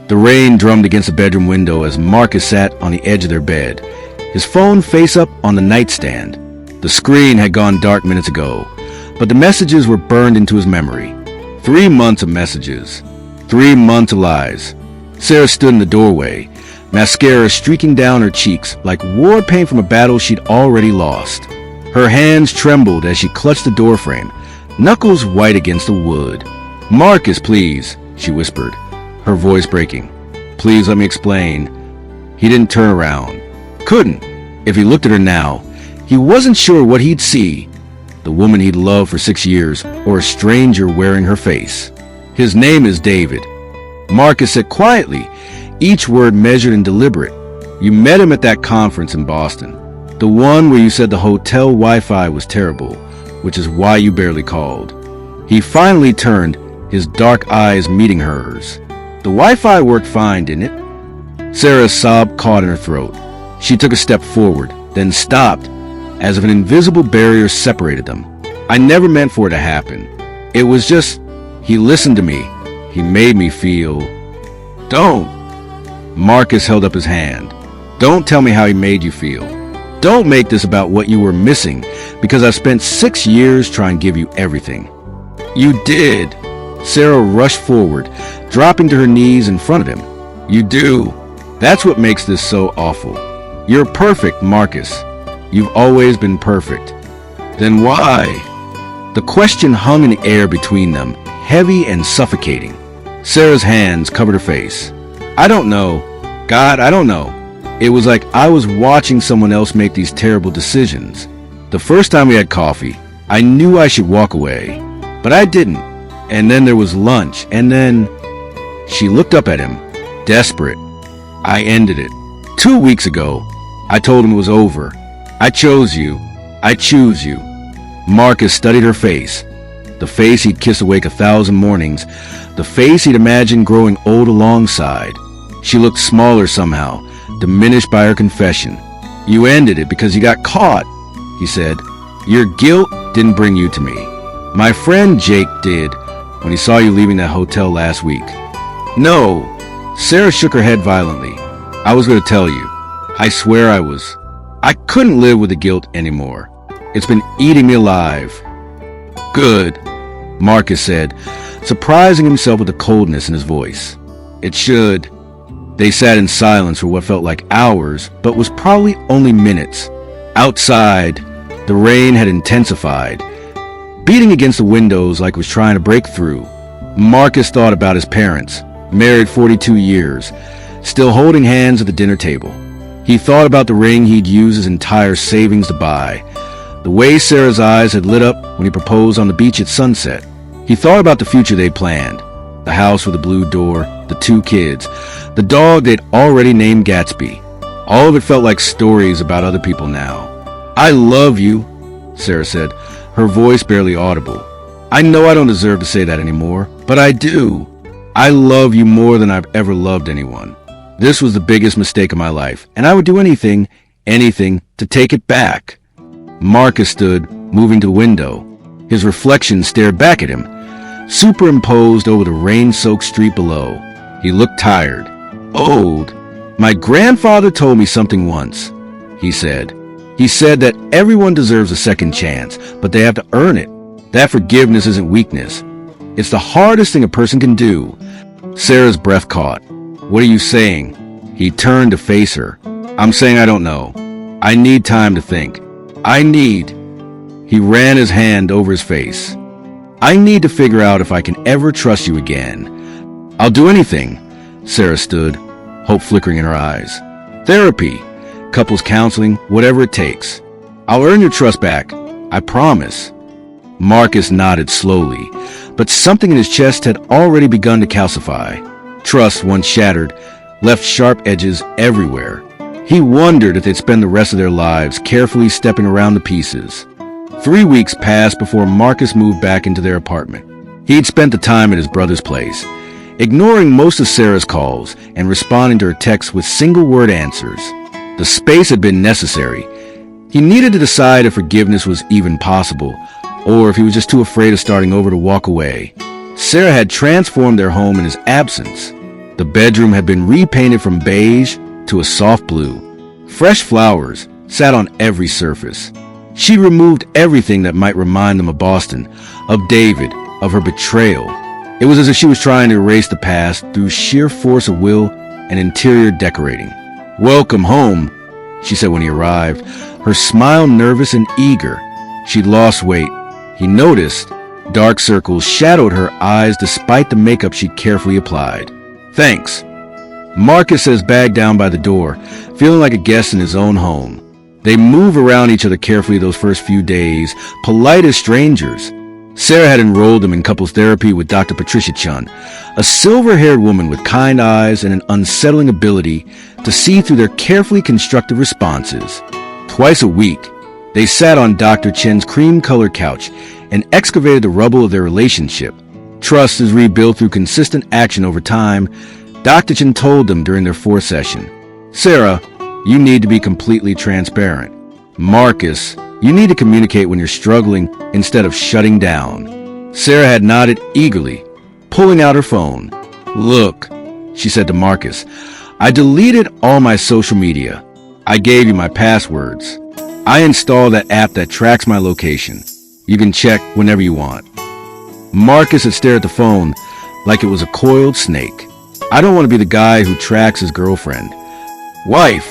The rain drummed against the bedroom window as Marcus sat on the edge of their bed, his phone face up on the nightstand. The screen had gone dark minutes ago, but the messages were burned into his memory. 3 months of messages. 3 months of lies. Sarah stood in the doorway, mascara streaking down her cheeks like war paint from a battle she'd already lost. Her hands trembled as she clutched the doorframe, knuckles white against the wood. "Marcus, please," she whispered, her voice breaking. "Please let me explain." He didn't turn around. Couldn't. If he looked at her now, he wasn't sure what he'd see. The woman he'd loved for 6 years, or a stranger wearing her face. "His name is David," Marcus said quietly, each word measured and deliberate. "You met him at that conference in Boston. The one where you said the hotel Wi-Fi was terrible, which is why you barely called." He finally turned, his dark eyes meeting hers. "The Wi-Fi worked fine, didn't it?" Sarah's sob caught in her throat. She took a step forward, then stopped, as if an invisible barrier separated them. "I never meant for it to happen. It was just, he listened to me. He made me feel..." "Don't!" Marcus held up his hand. "Don't tell me how he made you feel. Don't make this about what you were missing, because I've spent 6 years trying to give you everything." "You did." Sarah rushed forward, dropping to her knees in front of him. "You do. That's what makes this so awful. You're perfect, Marcus. You've always been perfect." "Then why?" The question hung in the air between them, heavy and suffocating. Sarah's hands covered her face. "I don't know. God, I don't know. It was like I was watching someone else make these terrible decisions. The first time we had coffee, I knew I should walk away, but I didn't. And then there was lunch, and then..." She looked up at him, desperate. "I ended it. 2 weeks ago. I told him it was over. I chose you. I choose you." Marcus studied her face. The face he'd kissed awake 1,000 mornings. The face he'd imagined growing old alongside. She looked smaller somehow, diminished by her confession. "You ended it because you got caught," he said. "Your guilt didn't bring you to me. My friend Jake did, when he saw you leaving that hotel last week." "No." Sarah shook her head violently. "I was going to tell you. I swear I was. I couldn't live with the guilt anymore. It's been eating me alive." "Good," Marcus said, surprising himself with the coldness in his voice. "It should." They sat in silence for what felt like hours, but was probably only minutes. Outside, the rain had intensified, beating against the windows like it was trying to break through. Marcus thought about his parents, married 42 years, still holding hands at the dinner table. He thought about the ring he'd used his entire savings to buy, the way Sarah's eyes had lit up when he proposed on the beach at sunset. He thought about the future they'd planned, the house with the blue door, the 2 kids, the dog they'd already named Gatsby. All of it felt like stories about other people now. "I love you," Sarah said, her voice barely audible. "I know I don't deserve to say that anymore, but I do. I love you more than I've ever loved anyone. This was the biggest mistake of my life, and I would do anything to take it back." Marcus stood, moving to the window. His reflection stared back at him, superimposed over the rain-soaked street below. He looked tired, old. "My grandfather told me something once," he said. "He said that everyone deserves a second chance, but they have to earn it. That forgiveness isn't weakness. It's the hardest thing a person can do." Sarah's breath caught. "What are you saying?" He turned to face her. "I'm saying I don't know. I need time to think. He ran his hand over his face. "I need to figure out if I can ever trust you again." "I'll do anything." Sarah stood, hope flickering in her eyes. "Therapy, couples counseling, whatever it takes. I'll earn your trust back. I promise." Marcus nodded slowly, but something in his chest had already begun to calcify. Trust, once shattered, left sharp edges everywhere. He wondered if they'd spend the rest of their lives carefully stepping around the pieces. 3 weeks passed before Marcus moved back into their apartment. He'd spent the time at his brother's place, ignoring most of Sarah's calls and responding to her texts with single-word answers. The space had been necessary. He needed to decide if forgiveness was even possible, or if he was just too afraid of starting over to walk away. Sarah had transformed their home in his absence. The bedroom had been repainted from beige to a soft blue. Fresh flowers sat on every surface. She removed everything that might remind them of Boston, of David, of her betrayal. It was as if she was trying to erase the past through sheer force of will and interior decorating. "Welcome home," she said when he arrived, her smile nervous and eager. She'd lost weight. He noticed. Dark circles shadowed her eyes despite the makeup she'd carefully applied. "Thanks." Marcus set his bag down by the door, feeling like a guest in his own home. They moved around each other carefully those first few days, polite as strangers. Sarah had enrolled him in couples therapy with Dr. Patricia Chun, a silver-haired woman with kind eyes and an unsettling ability to see through their carefully constructed responses. Twice a week, they sat on Dr. Chen's cream-colored couch and excavated the rubble of their relationship. Trust is rebuilt through consistent action over time, Dr. Chen told them during their fourth session. "Sarah, you need to be completely transparent. Marcus, you need to communicate when you're struggling instead of shutting down." Sarah had nodded eagerly, pulling out her phone. "Look," she said to Marcus, "I deleted all my social media. I gave you my passwords. I installed that app that tracks my location. You can check whenever you want." Marcus had stared at the phone like it was a coiled snake. "I don't want to be the guy who tracks his girlfriend." "Wife,"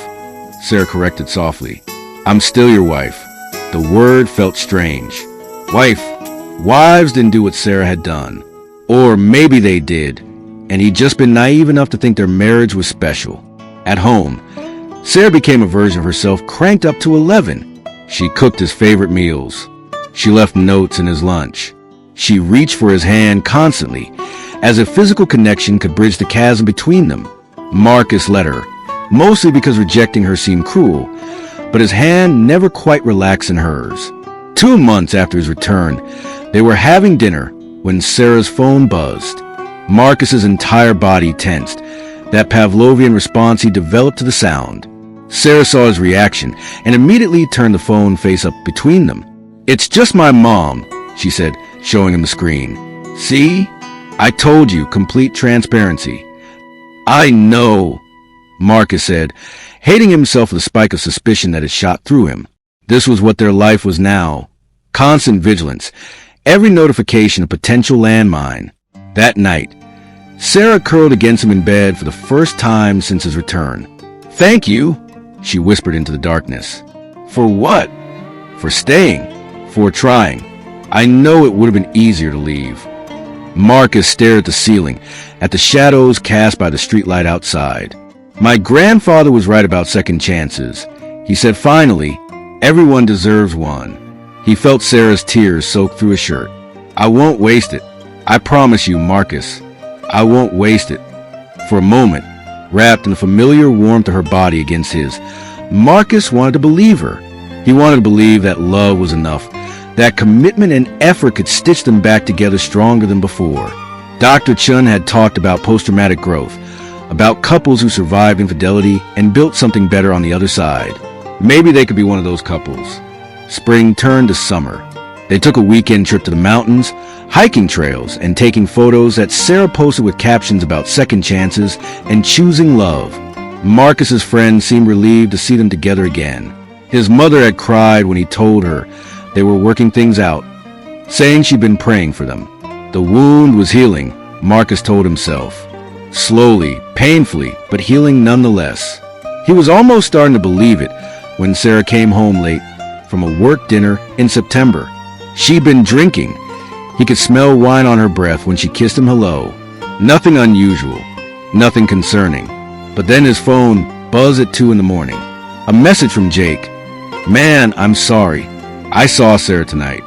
Sarah corrected softly. "I'm still your wife." The word felt strange. Wife. Wives didn't do what Sarah had done. Or maybe they did, and he'd just been naive enough to think their marriage was special. At home, Sarah became a version of herself cranked up to 11. She cooked his favorite meals. She left notes in his lunch. She reached for his hand constantly, as if physical connection could bridge the chasm between them. Marcus let her, mostly because rejecting her seemed cruel, but his hand never quite relaxed in hers. 2 months after his return, they were having dinner when Sarah's phone buzzed. Marcus's entire body tensed, that Pavlovian response he developed to the sound. Sarah saw his reaction and immediately turned the phone face up between them. "It's just my mom," she said, showing him the screen. "See? I told you, complete transparency." "I know," Marcus said, hating himself for the spike of suspicion that had shot through him. This was what their life was now. Constant vigilance. Every notification a potential landmine. That night, Sarah curled against him in bed for the first time since his return. "Thank you," she whispered into the darkness. "For what?" "For staying. For trying. I know it would have been easier to leave." Marcus stared at the ceiling, at the shadows cast by the streetlight outside. "My grandfather was right about second chances," he said finally. "Everyone deserves one." He felt Sarah's tears soak through his shirt. "I won't waste it. I promise you, Marcus. I won't waste it." For a moment, wrapped in the familiar warmth of her body against his, Marcus wanted to believe her. He wanted to believe that love was enough, that commitment and effort could stitch them back together stronger than before. Dr. Chun had talked about post-traumatic growth, about couples who survived infidelity and built something better on the other side. Maybe they could be one of those couples. Spring turned to summer. They took a weekend trip to the mountains, hiking trails, and taking photos that Sarah posted with captions about second chances and choosing love. Marcus's friends seemed relieved to see them together again. His mother had cried when he told her they were working things out, saying she'd been praying for them. The wound was healing, Marcus told himself. Slowly, painfully, but healing nonetheless. He was almost starting to believe it when Sarah came home late from a work dinner in September. She'd been drinking. He could smell wine on her breath when she kissed him hello. Nothing unusual, nothing concerning. But then his phone buzzed at 2 a.m. A message from Jake. "Man, I'm sorry. I saw Sarah tonight.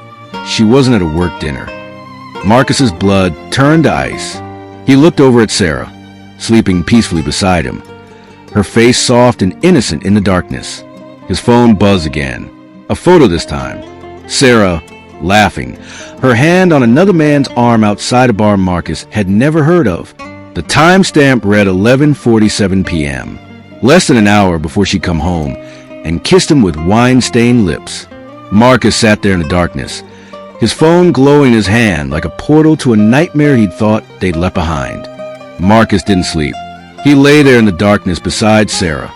She wasn't at a work dinner." Marcus's blood turned to ice. He looked over at Sarah, sleeping peacefully beside him, her face soft and innocent in the darkness. His phone buzzed again. A photo this time. Sarah, laughing, her hand on another man's arm outside a bar Marcus had never heard of. The timestamp read 11:47 p.m., less than an hour before she'd come home, and kissed him with wine-stained lips. Marcus sat there in the darkness, his phone glowing in his hand like a portal to a nightmare he'd thought they'd left behind. Marcus didn't sleep. He lay there in the darkness beside Sarah,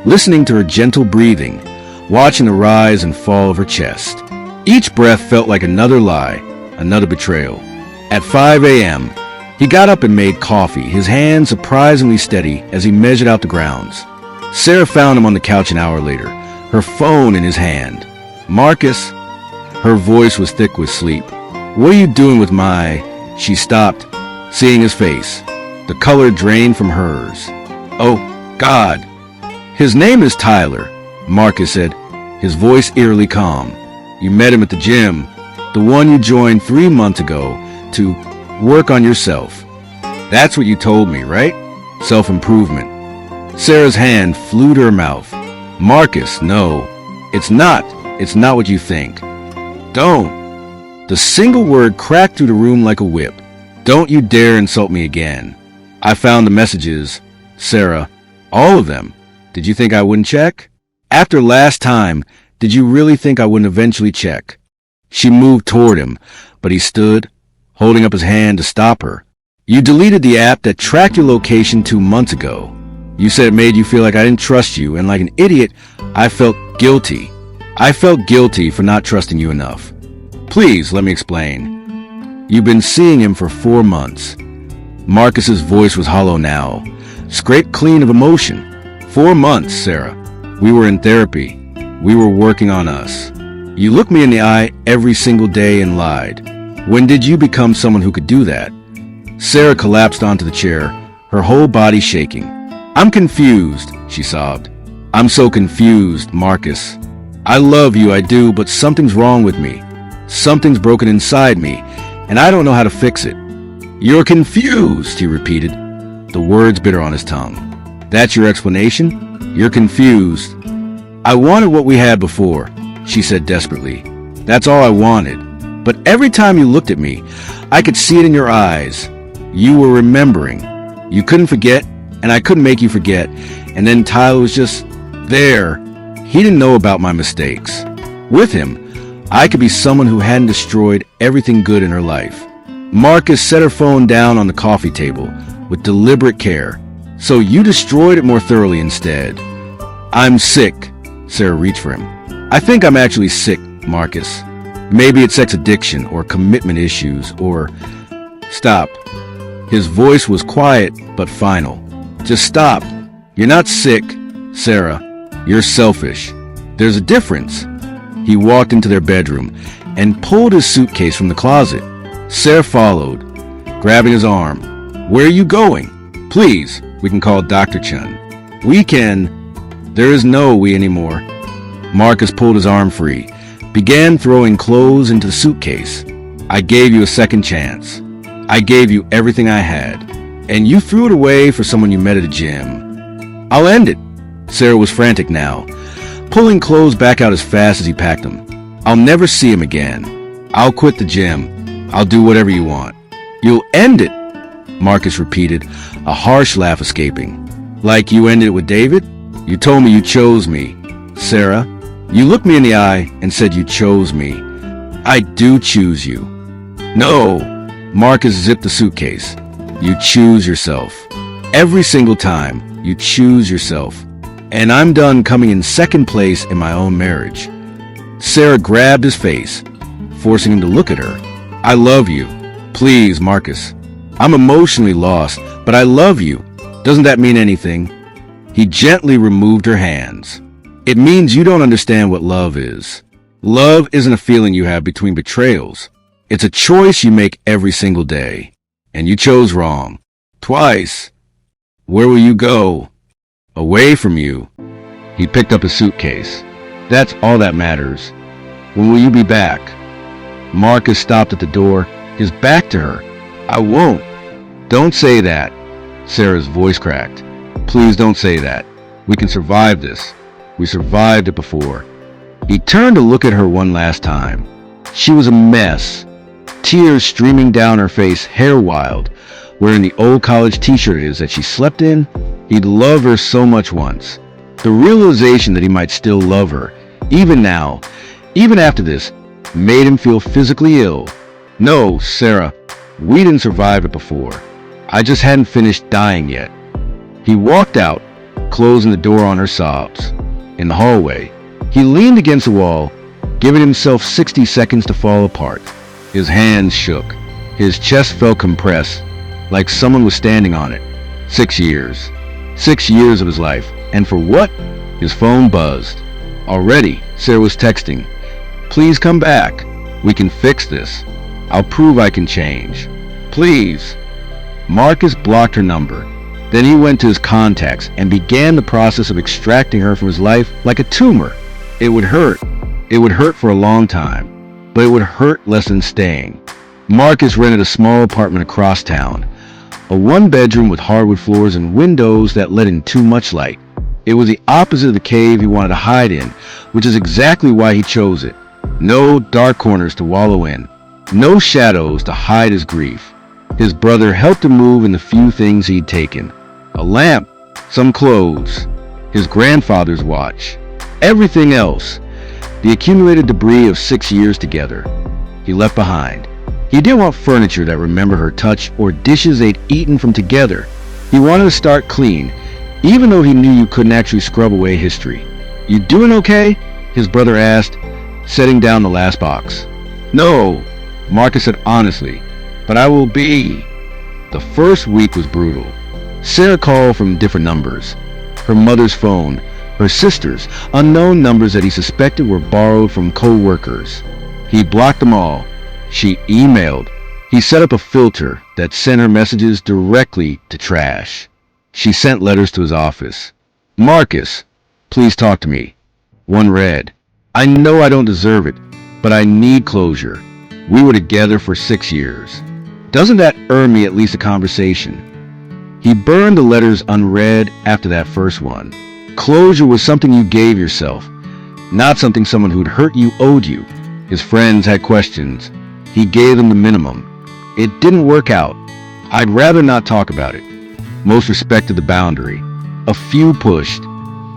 listening to her gentle breathing, watching the rise and fall of her chest. Each breath felt like another lie, another betrayal. At 5 a.m., he got up and made coffee, his hand surprisingly steady as he measured out the grounds. Sarah found him on the couch an hour later, her phone in his hand. "Marcus." Her voice was thick with sleep. "What are you doing with my—" She stopped, seeing his face. The color drained from hers. "Oh, God." "His name is Tyler," Marcus said, his voice eerily calm. "You met him at the gym, the one you joined 3 months ago, to work on yourself. That's what you told me, right? Self-improvement." Sarah's hand flew to her mouth. "Marcus, no. It's not. It's not what you think. Don't." The single word cracked through the room like a whip. "Don't you dare insult me again. I found the messages, Sarah. All of them. Did you think I wouldn't check? After last time, did you really think I wouldn't eventually check?" She moved toward him, but he stood, holding up his hand to stop her. "You deleted the app that tracked your location 2 months ago. You said it made you feel like I didn't trust you, and like an idiot, I felt guilty. I felt guilty for not trusting you enough. Please, let me explain. You've been seeing him for 4 months. Marcus's voice was hollow now, scraped clean of emotion. 4 months, Sarah. We were in therapy. We were working on us. You looked me in the eye every single day and lied. When did you become someone who could do that?" Sarah collapsed onto the chair, her whole body shaking. "I'm confused," she sobbed. "I'm so confused, Marcus. I love you, I do, but something's wrong with me. Something's broken inside me, and I don't know how to fix it." "You're confused," he repeated, the words bitter on his tongue. "That's your explanation? You're confused." "I wanted what we had before," she said desperately. "That's all I wanted. But every time you looked at me, I could see it in your eyes. You were remembering. You couldn't forget, and I couldn't make you forget. And then Tyler was just there. He didn't know about my mistakes. With him, I could be someone who hadn't destroyed everything good in her life." Marcus set her phone down on the coffee table with deliberate care. "So you destroyed it more thoroughly instead." "I'm sick." Sarah reached for him. "I think I'm actually sick, Marcus. Maybe it's sex addiction or commitment issues or—" "Stop." His voice was quiet but final. "Just stop. You're not sick, Sarah. You're selfish. There's a difference." He walked into their bedroom and pulled his suitcase from the closet. Sarah followed, grabbing his arm. "Where are you going? Please, we can call Dr. Chun. We can—" "There is no we anymore." Marcus pulled his arm free, began throwing clothes into the suitcase. "I gave you a second chance. I gave you everything I had, and you threw it away for someone you met at a gym. I'll end it." Sarah was frantic now, pulling clothes back out as fast as he packed them. "I'll never see him again. I'll quit the gym. I'll do whatever you want." "You'll end it," Marcus repeated, a harsh laugh escaping. "Like you ended it with David? You told me you chose me, Sarah. You looked me in the eye and said you chose me. I do choose you." "No." Marcus zipped the suitcase. "You choose yourself. Every single time, you choose yourself. And I'm done coming in second place in my own marriage." Sarah grabbed his face, forcing him to look at her. "I love you. Please, Marcus. I'm emotionally lost, but I love you. Doesn't that mean anything?" He gently removed her hands. "It means you don't understand what love is. Love isn't a feeling you have between betrayals. It's a choice you make every single day. And you chose wrong. Twice. Where will you go? Away from you." He picked up his suitcase. "That's all that matters. When will you be back?" Marcus stopped at the door, his back to her. "I won't." "Don't say that." Sarah's voice cracked. "Please don't say that. We can survive this. We survived it before." He turned to look at her one last time. She was a mess. Tears streaming down her face, hair wild, wearing the old college t-shirt it is that she slept in. He'd loved her so much once. The realization that he might still love her, even now, even after this, made him feel physically ill. "No, Sarah, we didn't survive it before. I just hadn't finished dying yet." He walked out, closing the door on her sobs. In the hallway, he leaned against the wall, giving himself 60 seconds to fall apart. His hands shook. His chest felt compressed, like someone was standing on it. 6 years. 6 years of his life. And for what? His phone buzzed. Already, Sarah was texting. "Please come back. We can fix this. I'll prove I can change. Please." Marcus blocked her number. Then he went to his contacts and began the process of extracting her from his life like a tumor. It would hurt. It would hurt for a long time, but it would hurt less than staying. Marcus rented a small apartment across town, a one-bedroom with hardwood floors and windows that let in too much light. It was the opposite of the cave he wanted to hide in, which is exactly why he chose it. No dark corners to wallow in, no shadows to hide his grief. His brother helped him move in the few things he'd taken. A lamp, some clothes, his grandfather's watch. Everything else, the accumulated debris of 6 years together, he left behind. He didn't want furniture that remembered her touch or dishes they'd eaten from together. He wanted to start clean, even though he knew you couldn't actually scrub away history. "You doing okay?" his brother asked, setting down the last box. "No," Marcus said honestly, "but I will be." The first week was brutal. Sarah called from different numbers. Her mother's phone, her sister's, unknown numbers that he suspected were borrowed from co-workers. He blocked them all. She emailed. He set up a filter that sent her messages directly to trash. She sent letters to his office. "Marcus, please talk to me." One read, "I know I don't deserve it, but I need closure. We were together for 6 years. Doesn't that earn me at least a conversation?" He burned the letters unread after that first one. Closure was something you gave yourself, not something someone who'd hurt you owed you. His friends had questions. He gave them the minimum. It didn't work out. "I'd rather not talk about it." Most respected the boundary. A few pushed,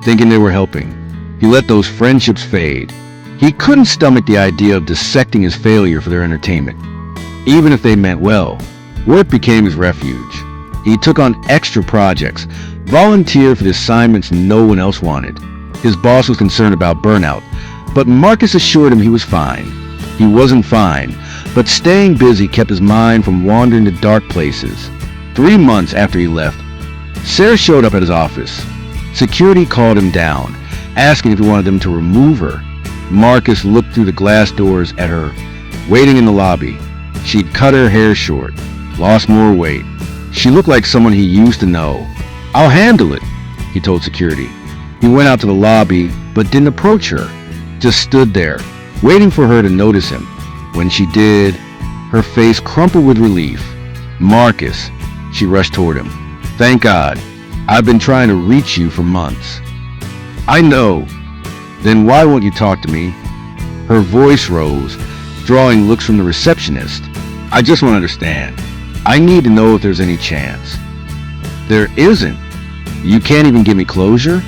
thinking they were helping. He let those friendships fade. He couldn't stomach the idea of dissecting his failure for their entertainment. Even if they meant well, work became his refuge. He took on extra projects, volunteered for the assignments no one else wanted. His boss was concerned about burnout, but Marcus assured him he was fine. He wasn't fine, but staying busy kept his mind from wandering to dark places. 3 months after he left, Sarah showed up at his office. Security called him down, asking if he wanted them to remove her. Marcus looked through the glass doors at her, waiting in the lobby. She'd cut her hair short, lost more weight. She looked like someone he used to know. "I'll handle it," he told security. He went out to the lobby, but didn't approach her. Just stood there, waiting for her to notice him. When she did, her face crumpled with relief. "Marcus," she rushed toward him. "Thank God. I've been trying to reach you for months." "I know. Then why won't you talk to me?" Her voice rose, drawing looks from the receptionist. "I just want to understand. I need to know if there's any chance." "There isn't. You can't even give me closure?"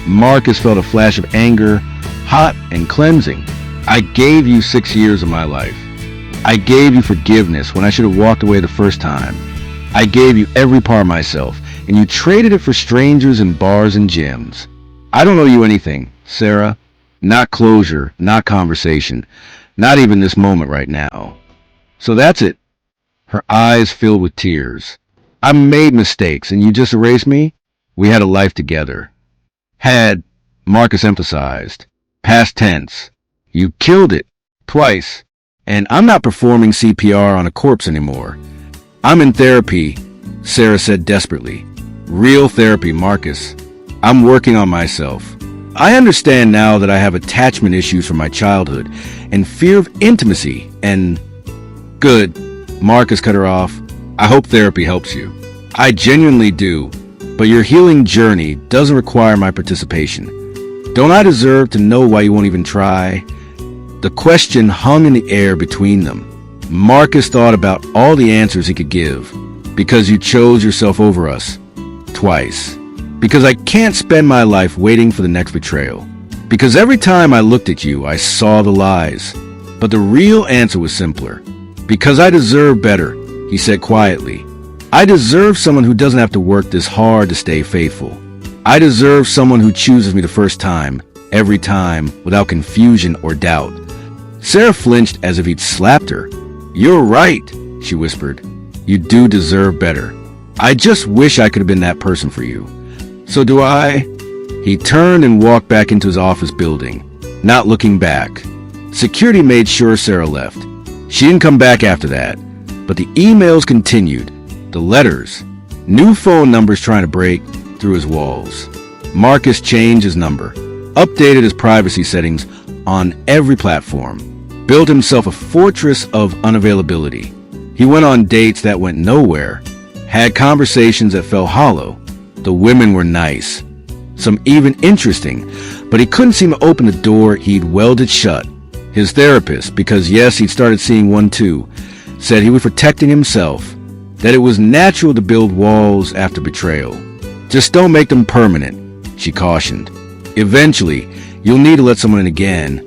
Marcus felt a flash of anger, hot and cleansing. "I gave you 6 years of my life. I gave you forgiveness when I should have walked away the first time. I gave you every part of myself, and you traded it for strangers in bars and gyms. I don't owe you anything, Sarah. Not closure, not conversation, not even this moment right now. So that's it." Her eyes filled with tears. "I made mistakes, and you just erased me? We had a life together." "Had," Marcus emphasized. Past tense. "You killed it. Twice. And I'm not performing CPR on a corpse anymore. I'm in therapy," Sarah said desperately. "Real therapy, Marcus. I'm working on myself. I understand now that I have attachment issues from my childhood and fear of intimacy and—" "Good," Marcus cut her off. "I hope therapy helps you. I genuinely do, but your healing journey doesn't require my participation. Don't I deserve to know why you won't even try?" The question hung in the air between them. Marcus thought about all the answers he could give. "Because you chose yourself over us. Twice. Because I can't spend my life waiting for the next betrayal. Because every time I looked at you, I saw the lies." But the real answer was simpler. "Because I deserve better," he said quietly. I deserve someone who doesn't have to work this hard to stay faithful. I deserve someone who chooses me the first time, every time, without confusion or doubt. Sarah flinched as if he'd slapped her. "You're right," she whispered. "You do deserve better. I just wish I could have been that person for you." "So do I." He turned and walked back into his office building, not looking back. Security made sure Sarah left. She didn't come back after that, but the emails continued, the letters, new phone numbers trying to break through his walls. Marcus changed his number, updated his privacy settings on every platform, built himself a fortress of unavailability. He went on dates that went nowhere, had conversations that fell hollow. The women were nice, some even interesting, but he couldn't seem to open the door he'd welded shut. His therapist, because yes, he'd started seeing one too, said he was protecting himself, that it was natural to build walls after betrayal. "Just don't make them permanent," she cautioned. "Eventually, you'll need to let someone in again."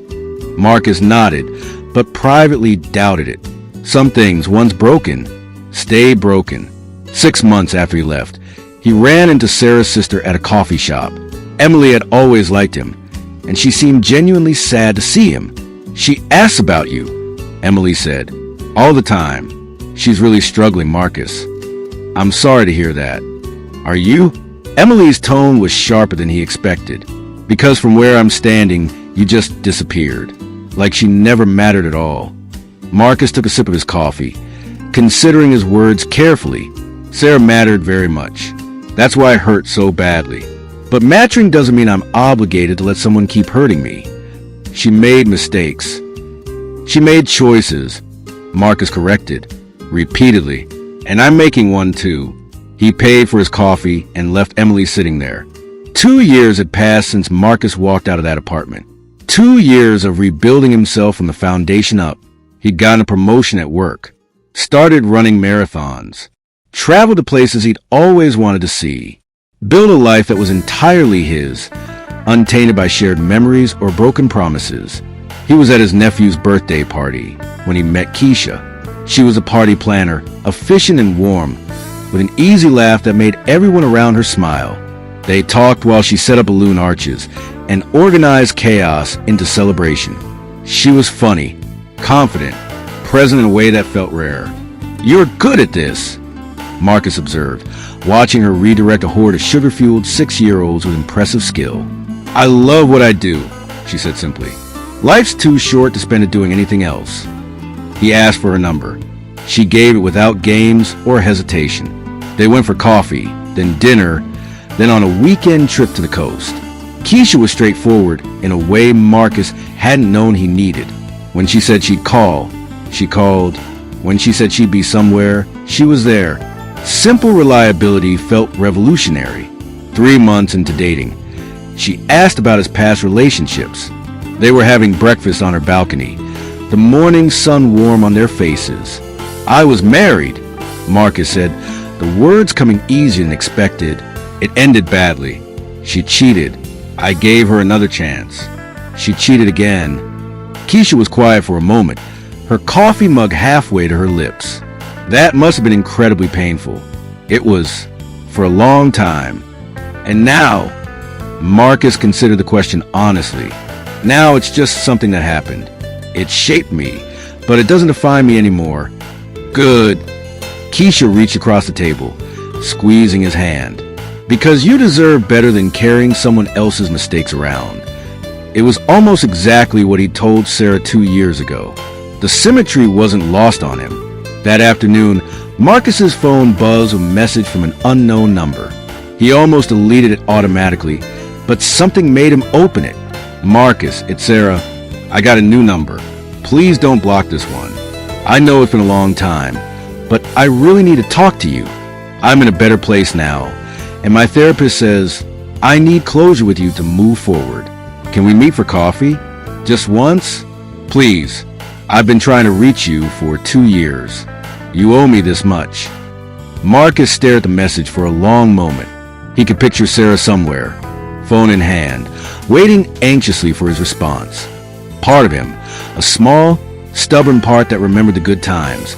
Marcus nodded, but privately doubted it. Some things, once broken, stay broken. 6 months after he left, he ran into Sarah's sister at a coffee shop. Emily had always liked him, and she seemed genuinely sad to see him. "She asks about you," Emily said. "All the time. She's really struggling, Marcus." "I'm sorry to hear that." "Are you?" Emily's tone was sharper than he expected. "Because from where I'm standing, you just disappeared. Like she never mattered at all." Marcus took a sip of his coffee, considering his words carefully. Sarah mattered very much. That's why it hurt so badly. But mattering doesn't mean I'm obligated to let someone keep hurting me. She made mistakes. She made choices, Marcus corrected, repeatedly. "And I'm making one too." He paid for his coffee and left Emily sitting there. 2 years had passed since Marcus walked out of that apartment. 2 years of rebuilding himself from the foundation up. He'd gotten a promotion at work, started running marathons, traveled to places he'd always wanted to see, built a life that was entirely his, untainted by shared memories or broken promises. He was at his nephew's birthday party when he met Keisha. She was a party planner, efficient and warm, with an easy laugh that made everyone around her smile. They talked while she set up balloon arches and organized chaos into celebration. She was funny, confident, present in a way that felt rare. "You're good at this," Marcus observed, watching her redirect a horde of sugar-fueled 6-year-olds with impressive skill. "I love what I do," she said simply. "Life's too short to spend it doing anything else." He asked for her number. She gave it without games or hesitation. They went for coffee, then dinner, then on a weekend trip to the coast. Keisha was straightforward in a way Marcus hadn't known he needed. When she said she'd call, she called. When she said she'd be somewhere, she was there. Simple reliability felt revolutionary. 3 months into dating, she asked about his past relationships. They were having breakfast on her balcony, the morning sun warm on their faces. "I was married," Marcus said, the words coming easier than expected. It ended badly. "She cheated. I gave her another chance. She cheated again." Keisha was quiet for a moment, her coffee mug halfway to her lips. That must have been incredibly painful. It was, for a long time. And now, Marcus considered the question honestly. "Now it's just something that happened. It shaped me, but it doesn't define me anymore." "Good." Keisha reached across the table, squeezing his hand. "Because you deserve better than carrying someone else's mistakes around." It was almost exactly what he told Sarah 2 years ago. The symmetry wasn't lost on him. That afternoon, Marcus's phone buzzed with a message from an unknown number. He almost deleted it automatically, but something made him open it. "Marcus, it's Sarah. I got a new number. Please don't block this one. I know it's been a long time, but I really need to talk to you. I'm in a better place now, and my therapist says I need closure with you to move forward. Can we meet for coffee? Just once? Please. I've been trying to reach you for 2 years. You owe me this much." Marcus stared at the message for a long moment. He could picture Sarah somewhere, phone in hand, waiting anxiously for his response. Part of him, a small, stubborn part that remembered the good times,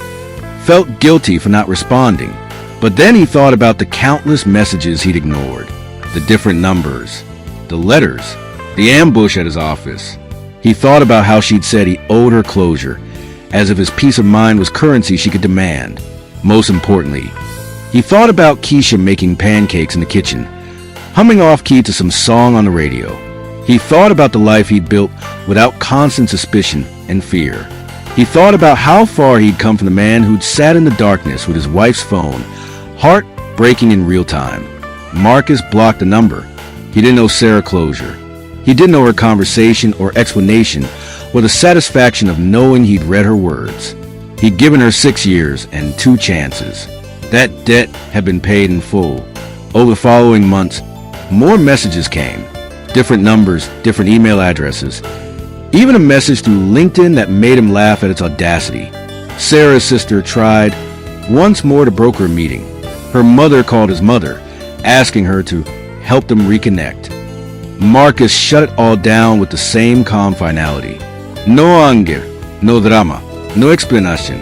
felt guilty for not responding. But then he thought about the countless messages he'd ignored, the different numbers, the letters, the ambush at his office. He thought about how she'd said he owed her closure, as if his peace of mind was currency she could demand. Most importantly, he thought about Keisha making pancakes in the kitchen, humming off-key to some song on the radio. He thought about the life he'd built without constant suspicion and fear. He thought about how far he'd come from the man who'd sat in the darkness with his wife's phone, heart breaking in real time. Marcus blocked the number. He didn't owe Sarah closure. He didn't owe her conversation or explanation or the satisfaction of knowing he'd read her words. He'd given her 6 years and 2 chances. That debt had been paid in full. Over the following months, more messages came. Different numbers, different email addresses. Even a message through LinkedIn that made him laugh at its audacity. Sarah's sister tried once more to broker a meeting. Her mother called his mother, asking her to help them reconnect. Marcus shut it all down with the same calm finality. No anger, no drama, no explanation,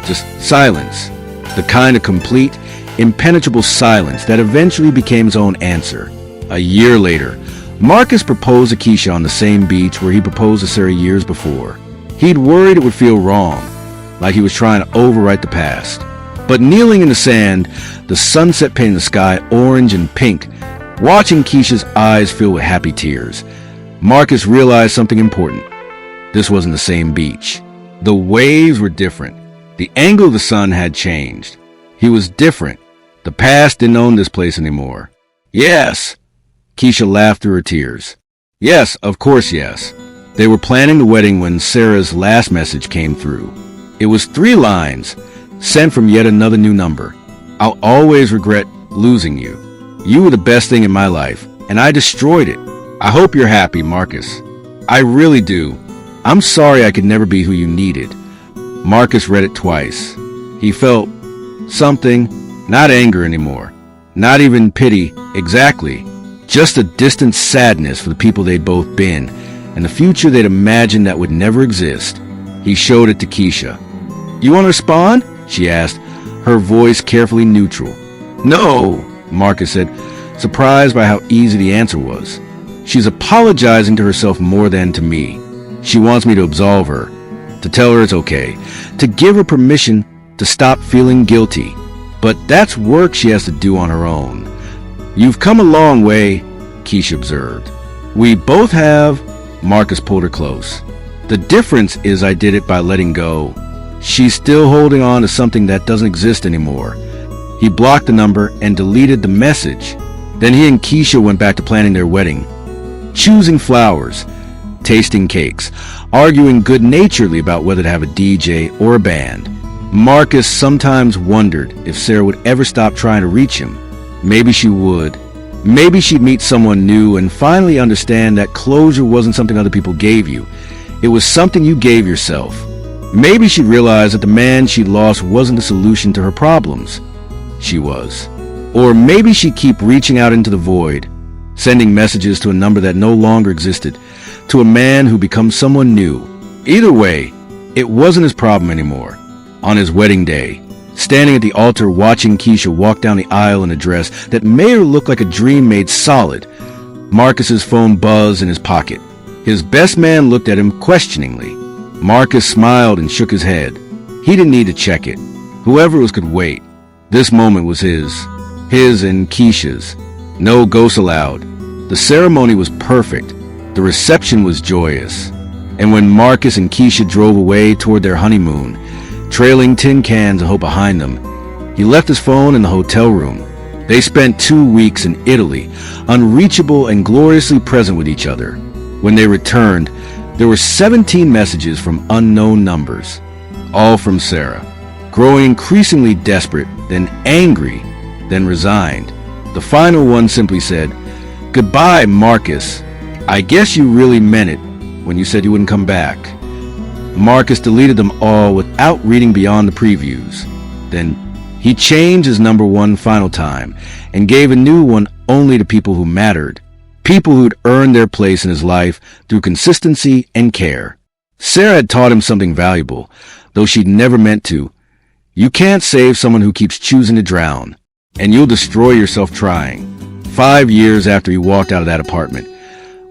just silence. The kind of complete, impenetrable silence that eventually became his own answer. A year later, Marcus proposed to Keisha on the same beach where he proposed to Sarah years before. He'd worried it would feel wrong, like he was trying to overwrite the past. But kneeling in the sand, the sunset painting the sky orange and pink, watching Keisha's eyes fill with happy tears, Marcus realized something important. This wasn't the same beach. The waves were different. The angle of the sun had changed. He was different. The past didn't own this place anymore. Yes. Keisha laughed through her tears. Yes, of course yes. They were planning the wedding when Sarah's last message came through. It was 3 lines, sent from yet another new number. I'll always regret losing you. You were the best thing in my life, and I destroyed it. I hope you're happy, Marcus. I really do. I'm sorry I could never be who you needed. Marcus read it twice. He felt something, not anger anymore, not even pity, exactly. Just a distant sadness for the people they'd both been, and the future they'd imagined that would never exist. He showed it to Keisha. You want to respond? She asked, her voice carefully neutral. No, Marcus said, surprised by how easy the answer was. She's apologizing to herself more than to me. She wants me to absolve her, to tell her it's okay, to give her permission to stop feeling guilty. But that's work she has to do on her own. You've come a long way, Keisha observed. We both have. Marcus pulled her close. The difference is I did it by letting go. She's still holding on to something that doesn't exist anymore. He blocked the number and deleted the message. Then he and Keisha went back to planning their wedding, choosing flowers, tasting cakes, arguing good-naturedly about whether to have a DJ or a band. Marcus sometimes wondered if Sarah would ever stop trying to reach him. Maybe she would. Maybe she'd meet someone new and finally understand that closure wasn't something other people gave you. It was something you gave yourself. Maybe she'd realize that the man she'd lost wasn't the solution to her problems. She was. Or maybe she'd keep reaching out into the void, sending messages to a number that no longer existed, to a man who becomes someone new. Either way, it wasn't his problem anymore. On his wedding day, standing at the altar watching Keisha walk down the aisle in a dress that made her look like a dream made solid, Marcus's phone buzzed in his pocket. His best man looked at him questioningly. Marcus smiled and shook his head. He didn't need to check it. Whoever was could wait. This moment was his and Keisha's. No ghosts allowed. The ceremony was perfect. The reception was joyous. And when Marcus and Keisha drove away toward their honeymoon, trailing tin cans of hope behind them, he left his phone in the hotel room. They spent 2 weeks in Italy, unreachable and gloriously present with each other. When they returned, there were 17 messages from unknown numbers, all from Sarah, growing increasingly desperate, then angry, then resigned. The final one simply said, "Goodbye, Marcus. I guess you really meant it when you said you wouldn't come back." Marcus deleted them all without reading beyond the previews. Then he changed his number one final time and gave a new one only to people who mattered, people who'd earned their place in his life through consistency and care. Sarah had taught him something valuable, though she'd never meant to. You can't save someone who keeps choosing to drown. and you'll destroy yourself trying. 5 years after he walked out of that apartment,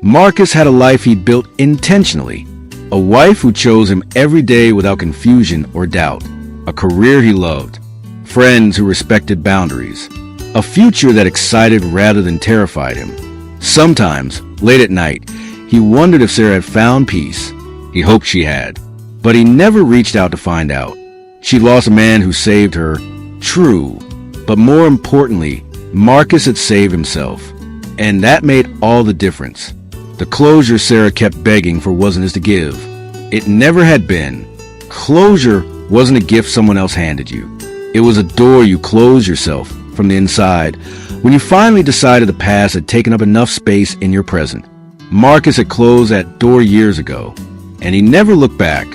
Marcus had a life he'd built intentionally. A wife who chose him every day without confusion or doubt. A career he loved. Friends who respected boundaries. A future that excited rather than terrified him. Sometimes, late at night, he wondered if Sarah had found peace. He hoped she had. But he never reached out to find out. She'd lost a man who saved her. True. But more importantly, Marcus had saved himself. And that made all the difference. The closure Sarah kept begging for wasn't his to give. It never had been. Closure wasn't a gift someone else handed you. It was a door you closed yourself from the inside when you finally decided the past had taken up enough space in your present. Marcus had closed that door years ago, and he never looked back.